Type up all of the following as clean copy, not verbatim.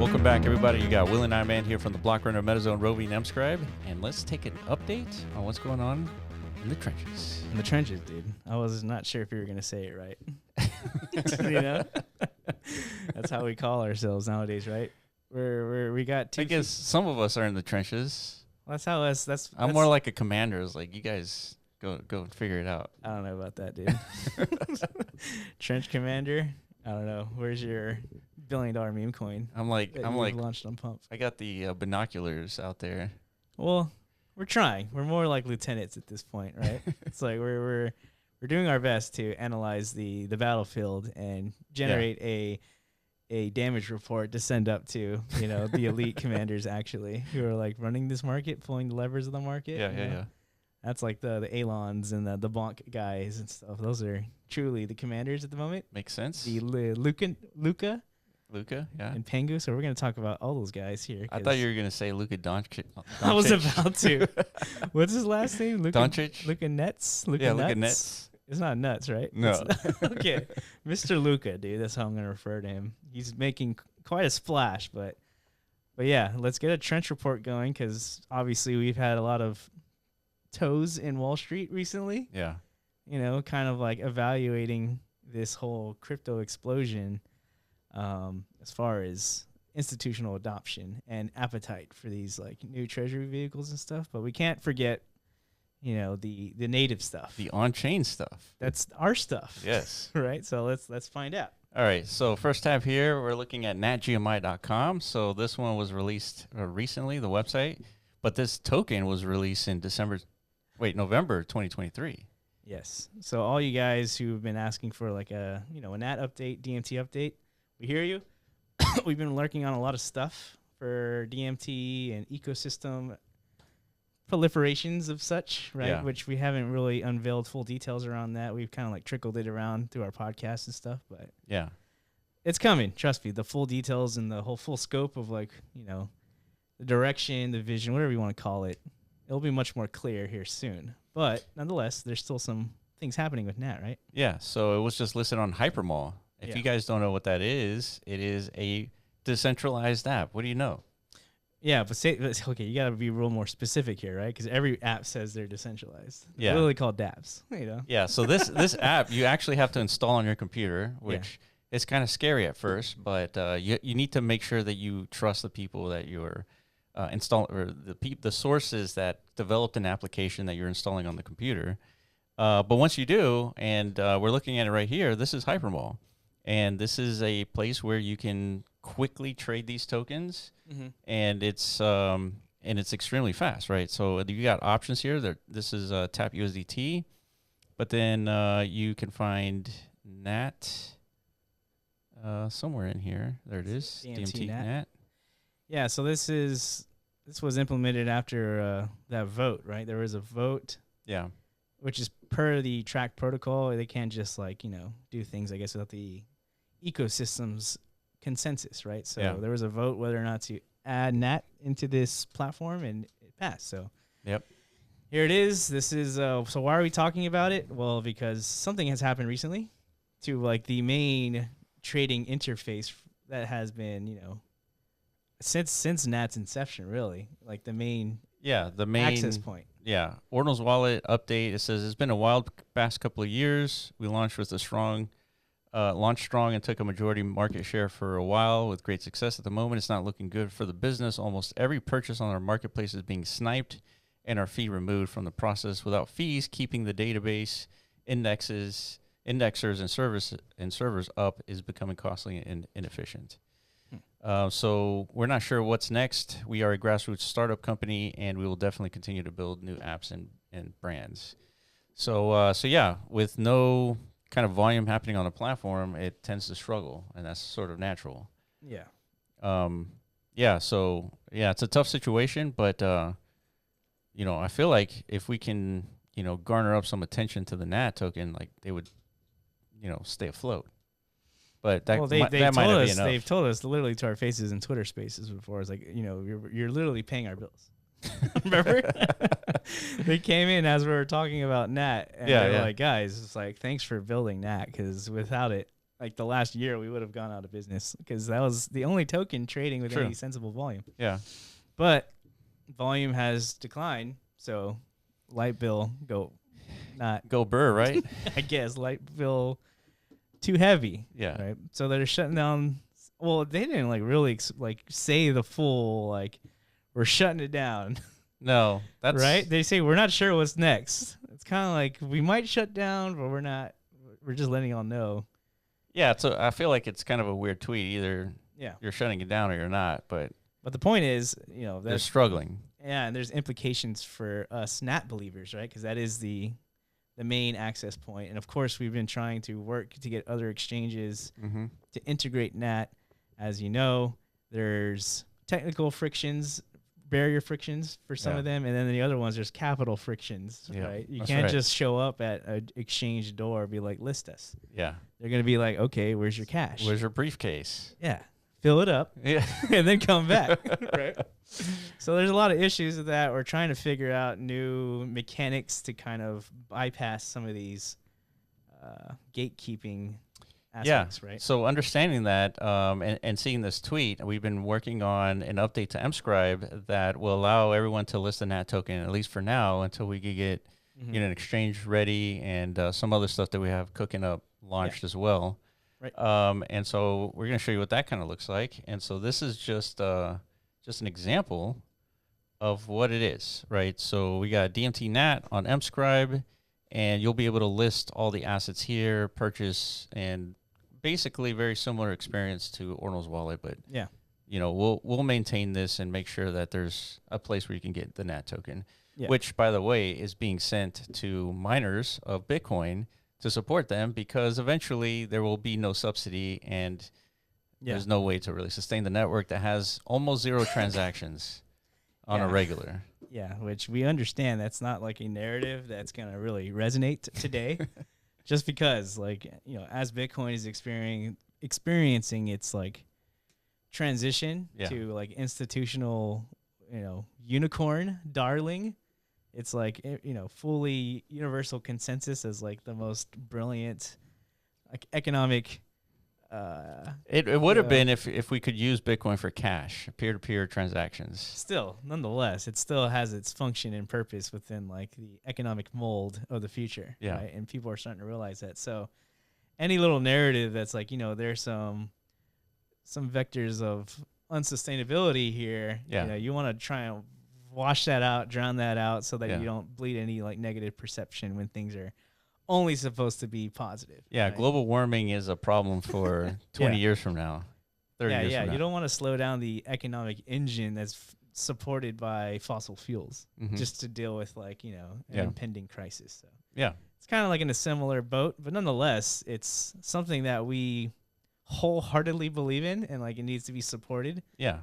Welcome back, everybody. You got Will and I Man here from the Block Runner MetaZone Roving Mscribe, and let's take an update on what's going on in the trenches. In the trenches, dude. I was not sure if you were going to say it right. You know? That's how we call ourselves nowadays, right? We got two. I guess some of us are in the trenches. Well, that's how us. I'm more like a commander. It's like, you guys go and figure it out. I don't know about that, dude. Trench commander. I don't know. Where's your $1 billion meme coin? I'm like launched on Pump. I got the binoculars out there. Well, we're trying. We're more like lieutenants at this point, right? It's like we're doing our best to analyze the battlefield and generate a damage report to send up to, you know, the elite commanders actually who are like running this market, pulling the levers of the market. Yeah. That's like the Alons and the BONK guys and stuff. Those are truly the commanders at the moment. Makes sense. The Luca, yeah. and PENCU. So we're going to talk about all those guys here. I thought you were going to say Luka Doncic. I was about to. What's his last name? Doncic? Luka Nets? Luka Nets. It's not nuts, right? No. Okay. Mr. Luka, dude. That's how I'm going to refer to him. He's making quite a splash, but yeah, let's get a trench report going because obviously we've had a lot of toes in Wall Street recently. Yeah. You know, kind of like evaluating this whole crypto explosion as far as institutional adoption and appetite for these like new treasury vehicles and stuff. But we can't forget, you know, the native stuff. The on-chain stuff. That's our stuff. Yes. Right? So let's find out. All right, so first tab here, we're looking at NATGMI.com. So this one was released recently, the website, but this token was released in November 2023. Yes. So all you guys who've been asking for like a NAT update, DMT update, we hear you. We've been lurking on a lot of stuff for DMT and ecosystem proliferations of such, right? Yeah. Which we haven't really unveiled full details around that. We've kind of like trickled it around through our podcast and stuff, but yeah, it's coming. Trust me. The full details and the whole full scope of like, you know, the direction, the vision, whatever you want to call it, it'll be much more clear here soon. But nonetheless, there's still some things happening with NAT, right? Yeah, so it was just listed on HyperMall. If you guys don't know what that is, it is a decentralized app. What do you know? Yeah, but okay, you got to be real more specific here, right? Because every app says they're decentralized. Yeah. They're literally called dApps, you know? Yeah, so this app, you actually have to install on your computer, which is kind of scary at first, but you need to make sure that you trust the people that you're installing, or the sources that developed an application that you're installing on the computer. But once you do, and we're looking at it right here, this is HyperMall. And this is a place where you can quickly trade these tokens, and it's extremely fast, right? So you got options here. This is Tap USDT, but then you can find NAT somewhere in here. There it is, DMT NAT. Yeah, so this was implemented after that vote, right? There was a vote. Yeah. Which is per the track protocol. They can't just like, you know, do things, I guess, without the ecosystem's consensus, right? So there was a vote whether or not to add NAT into this platform, and it passed. So here it is. This is so why are we talking about it? Well, because something has happened recently to like the main trading interface that has been, you know, since NAT's inception, really, like the main access point. Yeah, Ordinals Wallet update. It says it's been a wild past couple of years. We launched with launched strong and took a majority market share for a while with great success. At the moment, it's not looking good for the business. Almost every purchase on our marketplace is being sniped and our fee removed from the process. Without fees, keeping the database indexers and servers up is becoming costly and inefficient. So we're not sure what's next. We are a grassroots startup company, and we will definitely continue to build new apps and brands. So yeah, with no kind of volume happening on the platform, it tends to struggle, and that's sort of natural. Yeah. So it's a tough situation, but you know, I feel like if we can, you know, garner up some attention to the NAT token, like they would, you know, stay afloat. But that, might not be enough. They've told us literally to our faces in Twitter Spaces before. It's like, you know, you're literally paying our bills. Remember? They came in as we were talking about NAT, and they were like, guys, it's like, thanks for building NAT, because without it, like the last year, we would have gone out of business because that was the only token trading with any sensible volume. Yeah. But volume has declined, so light bill go burr, right? I guess light bill too heavy. Yeah. Right. So they're shutting down. Well, they didn't like really say the full like we're shutting it down. No, that's right. They say we're not sure what's next. It's kind of like we might shut down, but we're not. We're just letting y'all know. Yeah. So I feel like it's kind of a weird tweet. Either you're shutting it down or you're not. But the point is, they're struggling. Yeah, and there's implications for us NAT believers, right? Because that is the main access point. And of course, we've been trying to work to get other exchanges to integrate NAT. As you know, there's technical frictions, barrier frictions for some of them, and then the other ones, there's capital frictions, right? You can't just show up at an exchange door and be like, list us. Yeah. They're going to be like, okay, where's your cash? Where's your briefcase? Yeah. Fill it up and then come back, right? So there's a lot of issues with that. We're trying to figure out new mechanics to kind of bypass some of these gatekeeping aspects, right? So understanding that and seeing this tweet, we've been working on an update to Mscribe that will allow everyone to list a NAT token, at least for now, until we could get an exchange ready and some other stuff that we have cooking up launched as well. Right. And so we're going to show you what that kind of looks like. And so this is just an example of what it is, right? So we got DMT NAT on Mscribe, and you'll be able to list all the assets here, purchase, and basically very similar experience to Ordinals Wallet. But we'll maintain this and make sure that there's a place where you can get the NAT token, which, by the way, is being sent to miners of Bitcoin to support them, because eventually there will be no subsidy and there's no way to really sustain the network that has almost zero transactions on a regular. Yeah, which we understand that's not like a narrative that's going to really resonate today, just because as Bitcoin is experiencing its like transition to like institutional, unicorn darling. It's like, fully universal consensus as like the most brilliant like economic. It would have been if we could use Bitcoin for cash, peer-to-peer transactions. Still, nonetheless, it still has its function and purpose within like the economic mold of the future. Yeah. Right? And people are starting to realize that. So any little narrative that's like, there's some vectors of unsustainability here, you want to try and wash that out, drown that out, so that you don't bleed any like negative perception when things are only supposed to be positive. Yeah, right? Global warming is a problem for 20 years from now, 30 years from now. You don't want to slow down the economic engine that's supported by fossil fuels just to deal with like, an impending crisis. So it's kind of like in a similar boat, but nonetheless, it's something that we wholeheartedly believe in, and like it needs to be supported. Yeah.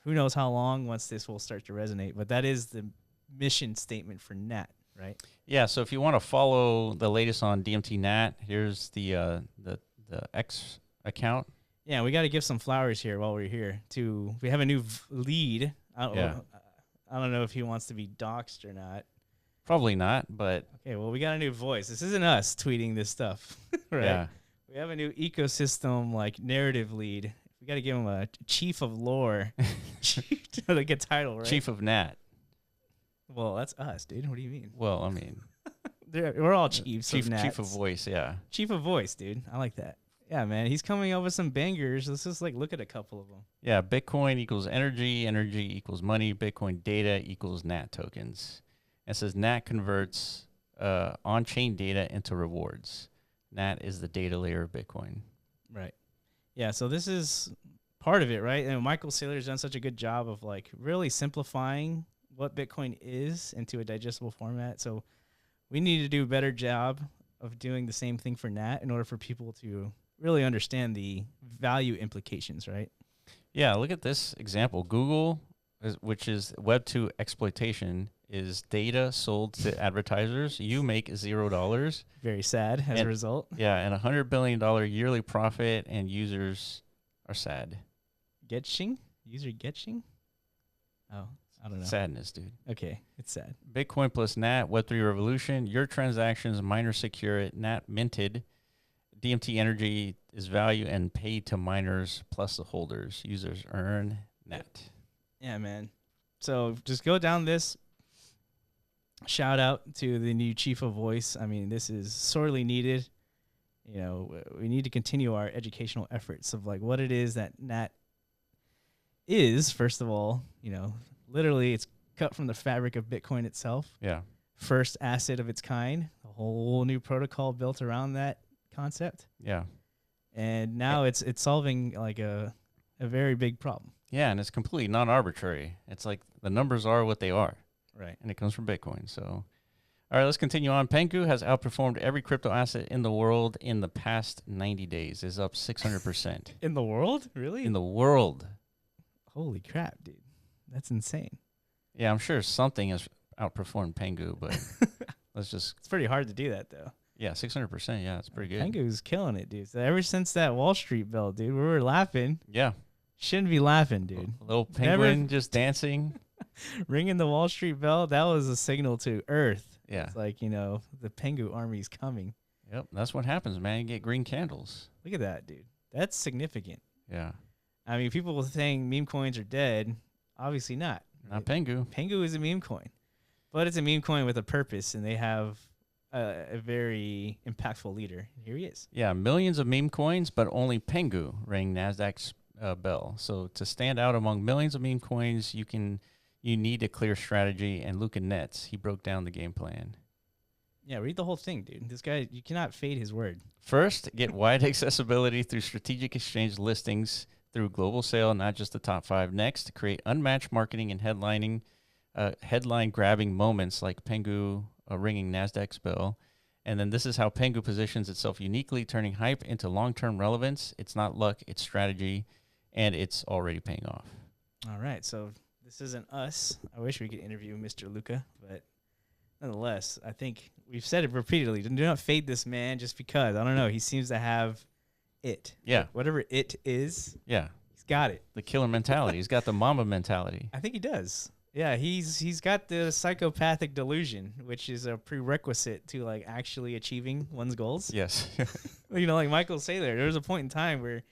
Who knows how long once this will start to resonate, but that is the mission statement for NAT, right? Yeah, so if you want to follow the latest on DMT NAT, here's the X account. Yeah, we got to give some flowers here while we're here. We have a new lead. I don't know if he wants to be doxxed or not. Probably not, but... Okay, well, we got a new voice. This isn't us tweeting this stuff, right? Yeah. We have a new ecosystem, like, narrative lead. We got to give him a chief of lore. Like a title, right? Chief of NAT. Well, that's us, dude. What do you mean? Well, I mean... we're all chiefs of NAT. Chief of voice, yeah. Chief of voice, dude. I like that. Yeah, man. He's coming up with some bangers. Let's just, like, look at a couple of them. Yeah, Bitcoin equals energy. Energy equals money. Bitcoin data equals NAT tokens. It says NAT converts on-chain data into rewards. NAT is the data layer of Bitcoin. Right. Yeah, so this is part of it, right? And Michael Saylor's done such a good job of like really simplifying what Bitcoin is into a digestible format. So we need to do a better job of doing the same thing for NAT in order for people to really understand the value implications, right? Yeah, look at this example. Google, which is Web 2 exploitation, is data sold to advertisers. You make $0. Very sad as a result. Yeah, and $100 billion yearly profit, and users are sad. Getching? User getching? Oh, I don't know. Sadness, dude. Okay, it's sad. Bitcoin plus NAT, Web3 revolution. Your transactions, miner secure it, NAT minted. DMT energy is value and paid to miners plus the holders. Users earn NAT. Yeah, man. So just go down this. Shout out to the new chief of voice. I mean, this is sorely needed. You know, we need to continue our educational efforts of like what it is that NAT is. First of all, you know, literally it's cut from the fabric of Bitcoin itself. Yeah. First asset of its kind, a whole new protocol built around that concept. Yeah. And now it's solving like a very big problem. Yeah, and it's completely non-arbitrary. It's like the numbers are what they are. Right. And it comes from Bitcoin. So, all right, let's continue on. PENCU has outperformed every crypto asset in the world in the past 90 days. Is up 600%. In the world? Really? In the world. Holy crap, dude. That's insane. Yeah, I'm sure something has outperformed PENCU, but let's just... It's pretty hard to do that, though. Yeah, 600%. Yeah, it's pretty good. PENCU's killing it, dude. So ever since that Wall Street bell, dude, we were laughing. Yeah. Shouldn't be laughing, dude. A little penguin just dancing. Ringing the Wall Street bell, that was a signal to Earth. Yeah. It's like, you know, the PENCU army's coming. Yep, that's what happens, man. You get green candles. Look at that, dude. That's significant. Yeah. I mean, people were saying meme coins are dead. Obviously not. Not PENCU. PENCU is a meme coin. But it's a meme coin with a purpose, and they have a very impactful leader. Here he is. Yeah, millions of meme coins, but only PENCU rang NASDAQ's bell. So to stand out among millions of meme coins, you need a clear strategy. And Luca Nets, he broke down the game plan. Yeah, read the whole thing, dude. This guy, you cannot fade his word. First, get wide accessibility through strategic exchange listings through global sale, not just the top 5. Next, create unmatched marketing and headline-grabbing moments like PENCU ringing NASDAQ's bell. And then this is how PENCU positions itself uniquely, turning hype into long-term relevance. It's not luck, it's strategy, and it's already paying off. All right, so this isn't us. I wish we could interview Mr. Luca, but nonetheless, I think we've said it repeatedly. Do not fade this man just because. I don't know. He seems to have it. Yeah. Whatever it is. Yeah. He's got it. The killer mentality. He's got the Mamba mentality. I think he does. Yeah, he's got the psychopathic delusion, which is a prerequisite to like actually achieving one's goals. Yes. You know, like Michael Saylor, there was a point in time where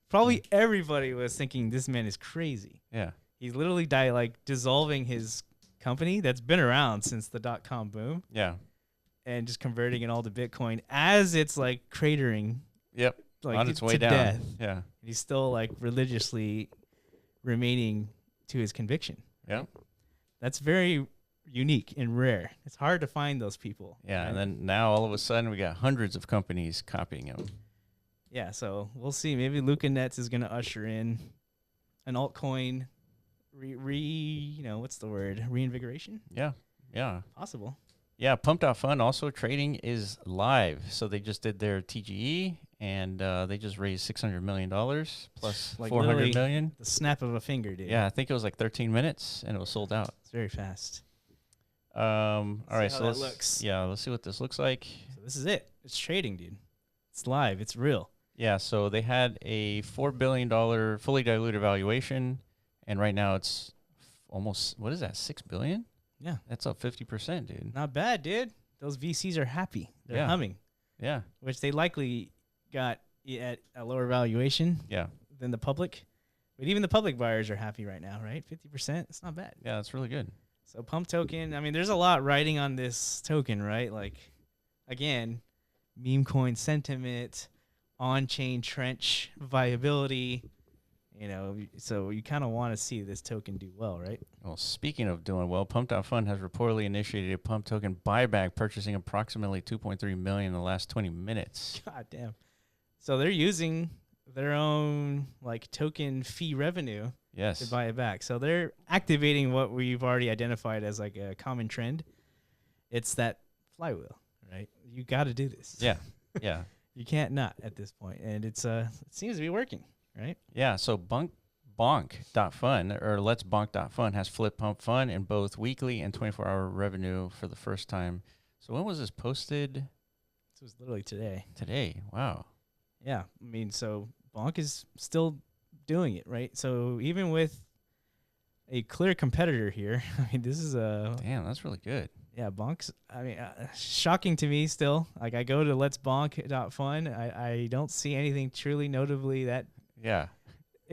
probably everybody was thinking this man is crazy. Yeah. He's literally dissolving his company that's been around since the .com boom. Yeah. And just converting it all to Bitcoin as it's like cratering. Yep. Like on its way down. Death. Yeah. He's still like religiously remaining to his conviction. Yeah. That's very unique and rare. It's hard to find those people. Yeah. Right? And then now all of a sudden we got hundreds of companies copying him. Yeah. So we'll see. Maybe Luca Nets is going to usher in an altcoin what's the word? Reinvigoration? Yeah. Yeah. Possible. Yeah. Pump.fun also trading is live. So they just did their TGE and they just raised $600 million plus like $400 million. The snap of a finger, dude. Yeah. I think it was like 13 minutes and it was sold out. It's very fast. All right. So looks. Yeah. Let's see what this looks like. So this is it. It's trading, dude. It's live. It's real. Yeah. So they had a $4 billion fully diluted valuation. And right now it's almost, what is that, $6 billion? Yeah. That's up 50%, dude. Not bad, dude. Those VCs are happy. They're humming. Yeah. Which they likely got at a lower valuation than the public. But even the public buyers are happy right now, right? 50%. It's not bad. Yeah, that's really good. So Pump token, I mean, there's a lot riding on this token, right? Like, again, meme coin sentiment, on-chain trench viability. You know, so you kind of want to see this token do well, right? Well, speaking of doing well, Pump.fun has reportedly initiated a Pump token buyback, purchasing approximately 2.3 million in the last 20 minutes. God damn. So they're using their own like token fee revenue to buy it back. So they're activating what we've already identified as like a common trend. It's that flywheel, right? You got to do this. Yeah. Yeah. You can't not at this point. And it seems to be working. Right? Yeah, so BONK.fun or Let's BONK.fun has flipped Pump Fun in both weekly and 24-hour revenue for the first time. So when was this posted? This was literally today. Today, wow. Yeah, I mean, so BONK is still doing it, right? So even with a clear competitor here, I mean, this is Damn, that's really good. Yeah, bonks. I mean, shocking to me still. Like, I go to Pump.fun. I don't see anything truly notably that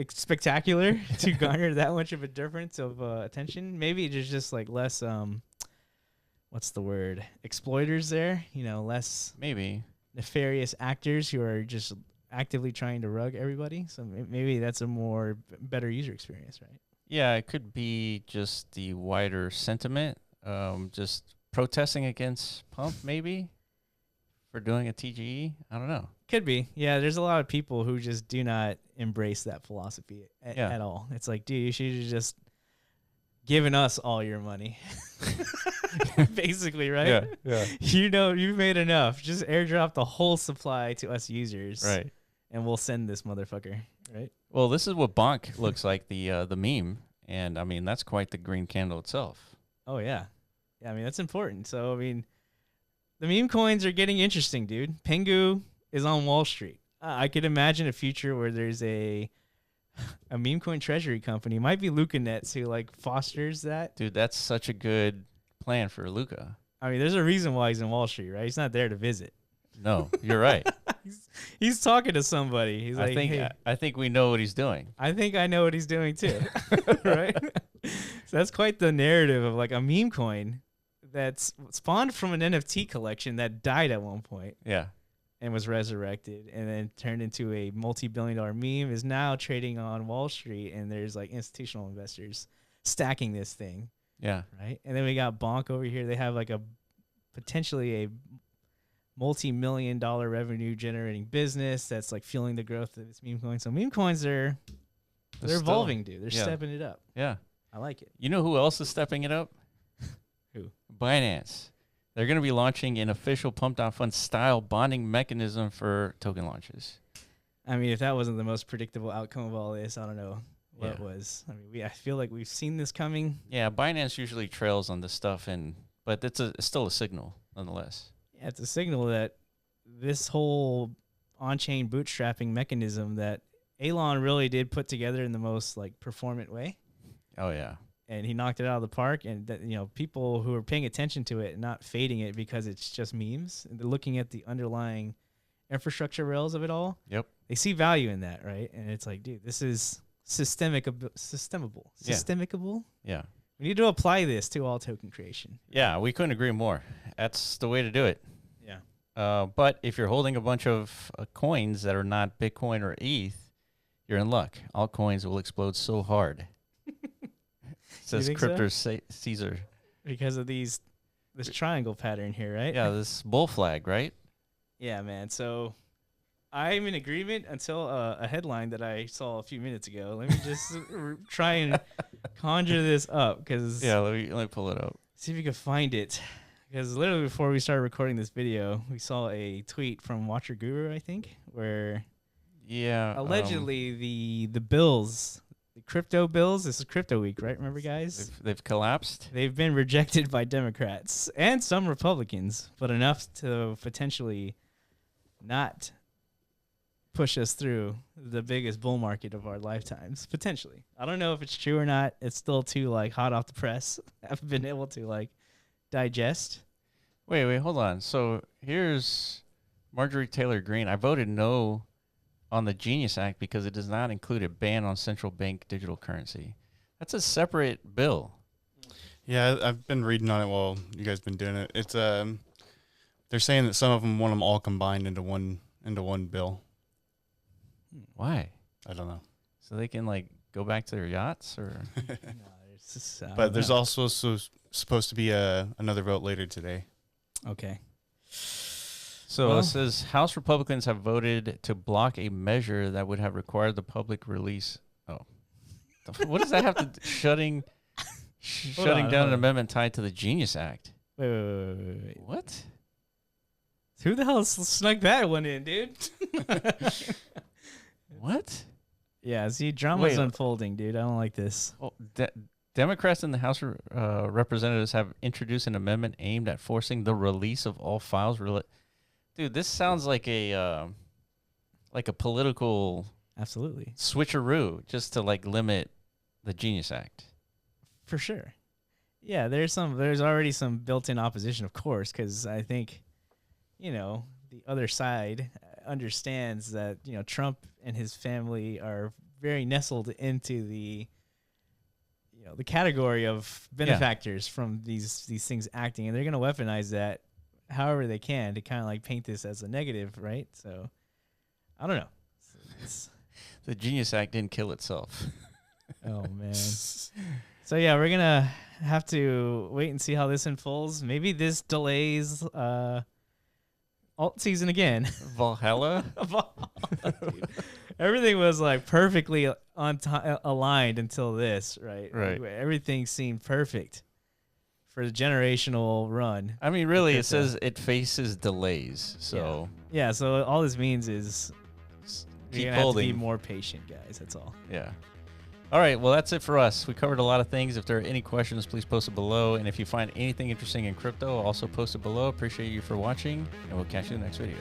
spectacular to garner that much of a difference of attention. Maybe there's just like less what's the word? Exploiters there. You know, less maybe nefarious actors who are just actively trying to rug everybody. So maybe that's a better user experience, right? Yeah, it could be just the wider sentiment. Just protesting against Pump, maybe, for doing a TGE. I don't know. Could be. Yeah, there's a lot of people who just do not embrace that philosophy at all. It's like, dude, you should have just given us all your money. Basically, right? Yeah. You know, you've made enough. Just airdrop the whole supply to us users. Right. And we'll send this motherfucker, right? Well, this is what BONK looks like, the meme. And, I mean, that's quite the green candle itself. Oh, yeah. Yeah, I mean, that's important. So, I mean, the meme coins are getting interesting, dude. PENCU is on Wall Street. I could imagine a future where there's a meme coin treasury company. It might be LucaNets who, like, fosters that. Dude, that's such a good plan for Luca. I mean, there's a reason why he's in Wall Street, right? He's not there to visit. No, you're right. He's talking to somebody. He's like, hey, I think we know what he's doing. I think I know what he's doing too. Right? So that's quite the narrative of like a meme coin that's spawned from an NFT collection that died at one point. Yeah. And was resurrected and then turned into a multi-billion-dollar meme, is now trading on Wall Street, and there's like institutional investors stacking this thing. Yeah. Right? And then we got BONK over here. They have like potentially a multi-million-dollar revenue generating business that's like fueling the growth of this meme coin. So meme coins they're evolving, dude. They're stepping it up. Yeah. I like it. You know who else is stepping it up? Who? Binance. They're going to be launching an official Pump.fun style bonding mechanism for token launches. I mean, if that wasn't the most predictable outcome of all this, I don't know what was. I mean, I feel like we've seen this coming. Yeah, Binance usually trails on this stuff, but it's still a signal nonetheless. Yeah, it's a signal that this whole on-chain bootstrapping mechanism that Elon really did put together in the most like performant way. Oh yeah. And he knocked it out of the park, and that, you know, people who are paying attention to it and not fading it because it's just memes, and they're looking at the underlying infrastructure rails of it all. Yep. They see value in that, right? And it's like, dude, this is systemicable. Yeah. We need to apply this to all token creation. Yeah, we couldn't agree more. That's the way to do it. Yeah. But if you're holding a bunch of coins that are not Bitcoin or ETH, you're in luck. Altcoins will explode so hard. Says Crypto Caesar. Because of this triangle pattern here, right? Yeah, this bull flag, right? Yeah, man. So I'm in agreement until a headline that I saw a few minutes ago. Let me just try and conjure this up. Yeah, let me pull it up. See if you can find it. Because literally before we started recording this video, we saw a tweet from Watcher Guru, I think, where allegedly the bills, the crypto bills, this is crypto week, right? Remember, guys? They've collapsed. They've been rejected by Democrats and some Republicans, but enough to potentially not push us through the biggest bull market of our lifetimes, potentially. I don't know if it's true or not. It's still too like hot off the press. I haven't been able to like digest. Wait, hold on. So here's Marjorie Taylor Greene. I voted no on the Genius Act because it does not include a ban on central bank digital currency. That's a separate bill. Yeah, I've been reading on it while you guys been doing it. It's they're saying that some of them want them all combined into one bill. Why? I don't know. So they can like go back to their yachts, or? But there's also supposed to be another vote later today. Okay. So it says House Republicans have voted to block a measure that would have required the public release. Oh, what does that have to shutting down an amendment tied to the Genius Act? Wait. What? Who the hell snuck that one in, dude? What? Yeah, see, drama's unfolding, dude. I don't like this. Oh, Democrats in the House of Representatives have introduced an amendment aimed at forcing the release of all files. Dude, this sounds like a political switcheroo just to like limit the Genius Act. For sure. Yeah, there's already some built-in opposition, of course, because I think, the other side understands that, Trump and his family are very nestled into the category of benefactors from these things acting, and they're going to weaponize that however they can to kind of like paint this as a negative, right? So I don't know. The Genius Act didn't kill itself. Oh man. So yeah, we're gonna have to wait and see how this unfolds. Maybe this delays alt season again. Valhalla. Dude. Everything was like perfectly aligned until this, right? Right. Like, everything seemed perfect for the generational run. I mean, really, it says it faces delays. So yeah. So all this means is keep have holding. to be more patient, guys. That's all. Yeah. All right. Well, that's it for us. We covered a lot of things. If there are any questions, please post it below. And if you find anything interesting in crypto, also post it below. Appreciate you for watching, and we'll catch you in the next video.